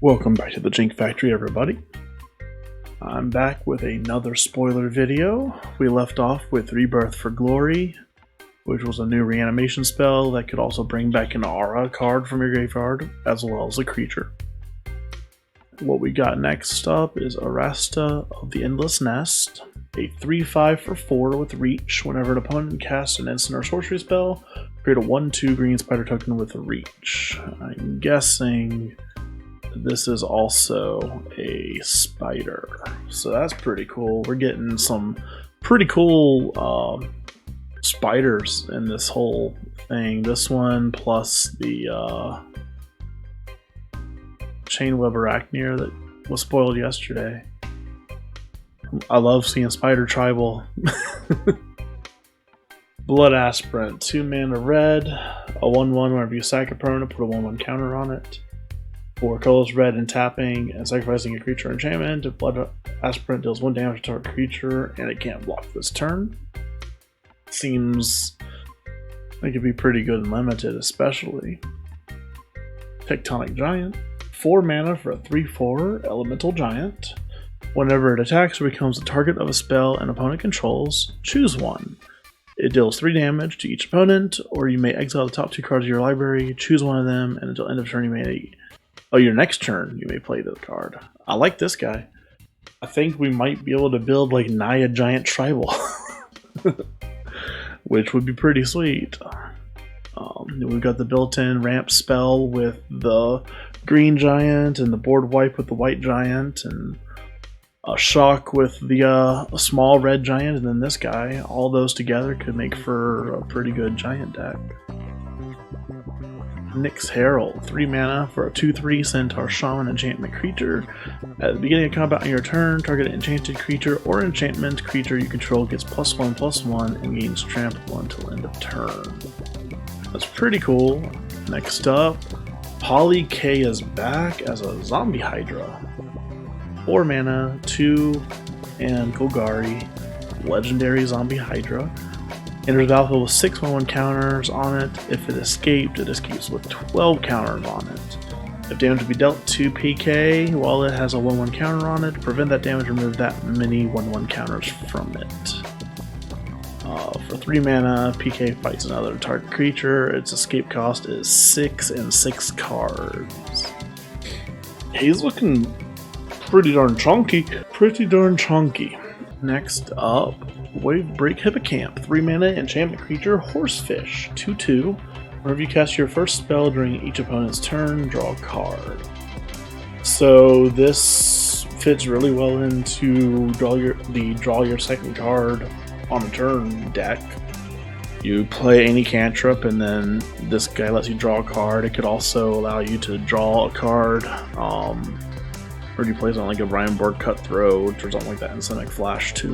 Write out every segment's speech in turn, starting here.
Welcome back to the Jank Factory, everybody. I'm back with another spoiler video. We left off with Rebirth for Glory, which was a new reanimation spell that could also bring back an aura card from your graveyard, as well as a creature. What we got next up is Arasta of the Endless Nest, a 3/5 for 4 with reach. Whenever an opponent casts an instant or sorcery spell, create a 1/2 green spider token with reach. I'm guessing this is also a spider, so that's pretty cool. We're getting some pretty cool spiders in this whole thing. This one plus the Chainweb Arachneer that was spoiled yesterday. I love seeing spider tribal. Blood Aspirant, 2 mana red, a 1/1 whenever you sack a opponent, put a 1/1 counter on it. 4 colors, red, and tapping and sacrificing a creature enchantment. If Blood Aspirant deals 1 damage to target creature and it can't block this turn. Seems like it'd be pretty good and limited, especially. Tectonic Giant, 4 mana for a 3/4 elemental giant. Whenever it attacks or becomes the target of a spell an opponent controls, choose one. It deals 3 damage to each opponent, or you may exile the top 2 cards of your library, choose one of them, and until end of turn you may... Oh, your next turn, you may play this card. I like this guy. I think we might be able to build like Naya Giant Tribal, which would be pretty sweet. We've got the built-in ramp spell with the green giant, and the board wipe with the white giant, and a shock with the small red giant, and then this guy. All those together could make for a pretty good giant deck. Nyx Herald, 3 mana for a 2/3 Centaur Shaman enchantment creature. At the beginning of combat on your turn, target an enchanted creature or enchantment creature you control gets +1/+1 and gains trample until end of turn. That's pretty cool. Next up, Poly K is back as a zombie Hydra. 4 mana, 2 and Golgari, legendary zombie Hydra. Enters the battlefield with 6 1/1 counters on it. If it escapes with 12 counters on it. If damage to be dealt to PK while it has a 1/1 counter on it, to prevent that damage, remove that many 1/1 counters from it. For 3 mana, PK fights another target creature. Its escape cost is 6 and 6 cards. He's looking pretty darn chunky. Next up, Wavebreak Hippocamp, 3 mana enchantment creature, Horsefish, 2/2. Whenever you cast your first spell during each opponent's turn, draw a card. So this fits really well into draw your second card on a turn deck. You play any cantrip, and then this guy lets you draw a card. It could also allow you to draw a card. Or you play something like a Brian Board Cutthroat or something like that in Sonic Flash too.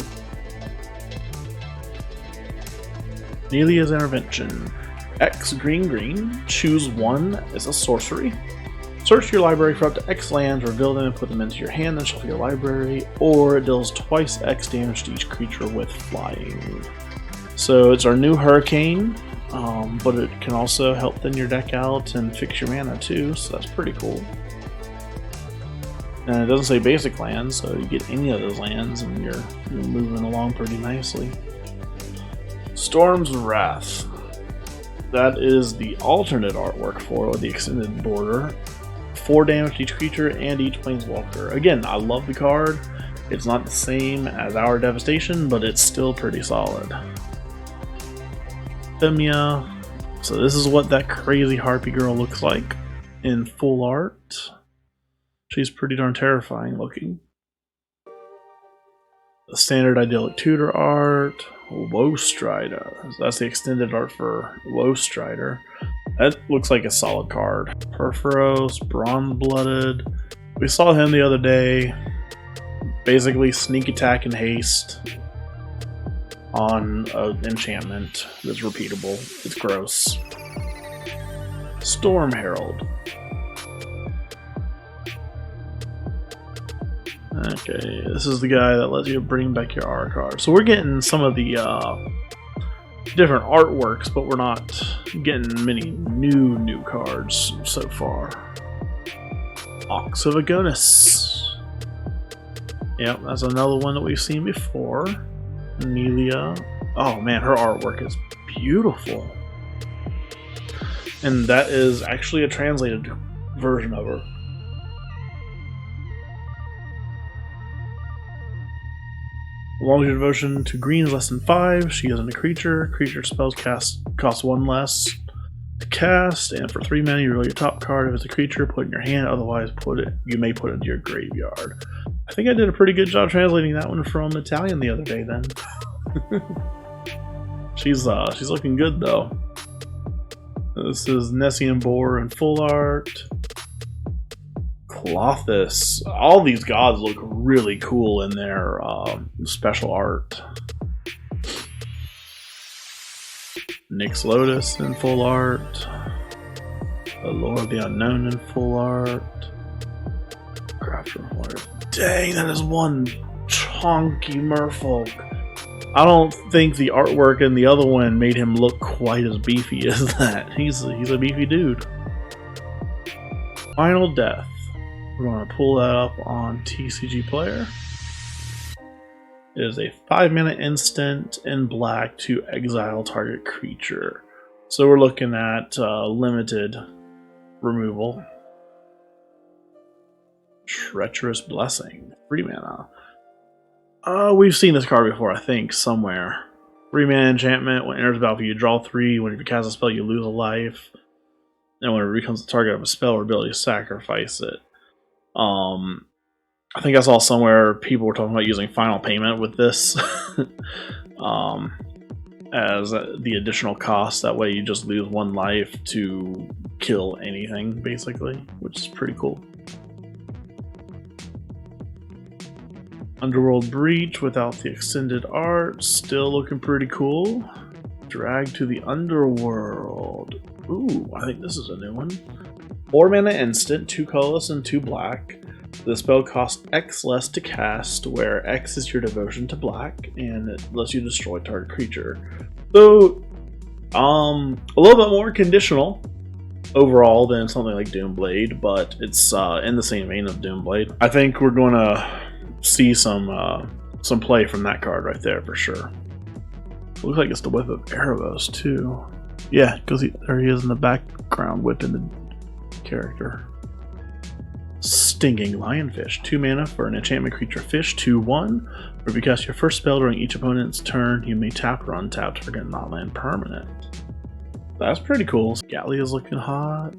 Nelia's Intervention. X green, choose 1 as a sorcery. Search your library for up to X lands, reveal them and put them into your hand, then shuffle your library, or it deals twice X damage to each creature with flying. So it's our new Hurricane, but it can also help thin your deck out and fix your mana too, so that's pretty cool. And it doesn't say basic lands, so you get any of those lands and you're moving along pretty nicely. Storm's Wrath. That is the alternate artwork for the extended border. 4 damage to each creature and each planeswalker. Again, I love the card. It's not the same as our Devastation, but it's still pretty solid. Themia. So this is what that crazy harpy girl looks like in full art. She's pretty darn terrifying looking. The standard idyllic tutor art. Low Strider. That's the extended art for Low Strider. That looks like a solid card. Perforos, Bronze Blooded. We saw him the other day. Basically sneak attack and haste on an enchantment that's repeatable. It's gross. Storm Herald. Okay, this is the guy that lets you bring back your R card. So we're getting some of the different artworks, but we're not getting many new cards so far. Ox of Agonis. Yep, that's another one that we've seen before. Amelia. Oh man, her artwork is beautiful. And that is actually a translated version of her. Long as your devotion to green is less than 5, she isn't a creature. Creature spells cost 1 less to cast, and for 3 mana you roll your top card. If it's a creature, put it in your hand, otherwise you may put it into your graveyard. I think I did a pretty good job translating that one from Italian the other day then. She's looking good though. This is Nessian Boar in full art. Clothis. All these gods look really cool in their special art. Nyx Lotus in full art. The Lord of the Unknown in full art. Crafter Warrior. Dang, that is one chunky merfolk. I don't think the artwork in the other one made him look quite as beefy as that. He's a beefy dude. Final Death. We're going to pull that up on TCG Player. It is a 5-mana instant in black to exile target creature. So we're looking at limited removal. Treacherous Blessing, 3 mana. We've seen this card before, I think, somewhere. 3 mana enchantment. When it enters the battlefield, you draw 3. When you cast a spell, you lose a life. And when it becomes the target of a spell or ability, you sacrifice it. I think I saw somewhere people were talking about using final payment with this as the additional cost. That way you just lose 1 life to kill anything, basically, which is pretty cool. Underworld Breach without the extended art, still looking pretty cool. Drag to the Underworld. Ooh, I think this is a new one. 4 mana instant, 2 colorless and 2 black. The spell costs X less to cast, where X is your devotion to black, and it lets you destroy target creature. So, a little bit more conditional overall than something like Doomblade, but it's in the same vein of Doomblade. I think we're going to see some play from that card right there for sure. Looks like it's the Whip of Erebos too. Yeah, because there he is in the background whipping the character. Stinging Lionfish, 2 mana for an enchantment creature fish, 2/1. Or if you cast your first spell during each opponent's turn, you may tap or untap target not land permanent. That's pretty cool. Gallia's looking hot.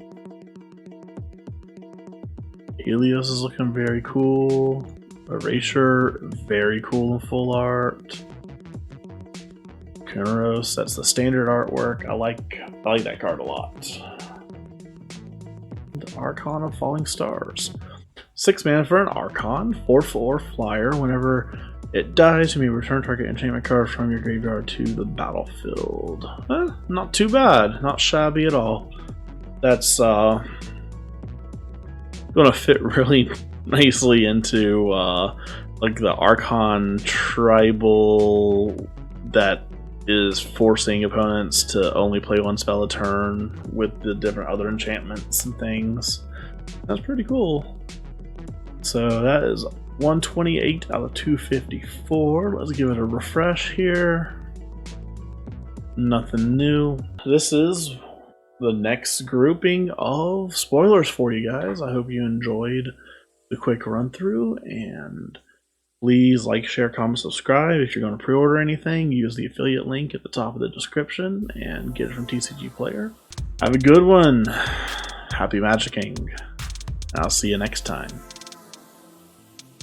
Helios is looking very cool. Erasure, very cool in full art. Kuros, that's the standard artwork. I like that card a lot. The Archon of Falling Stars. 6 mana for an Archon, 4/4 flyer. Whenever it dies, you may return target enchantment card from your graveyard to the battlefield. Not too bad, not shabby at all. That's gonna fit really nicely into like the Archon tribal that is forcing opponents to only play 1 spell a turn with the different other enchantments and things. That's pretty cool. So that is 128 out of 254. Let's give it a refresh here. Nothing new. This is the next grouping of spoilers for you guys. I hope you enjoyed the quick run through, and please like, share, comment, subscribe. If you're going to pre-order anything, use the affiliate link at the top of the description and get it from TCG Player. Have a good one. Happy magicking. I'll see you next time.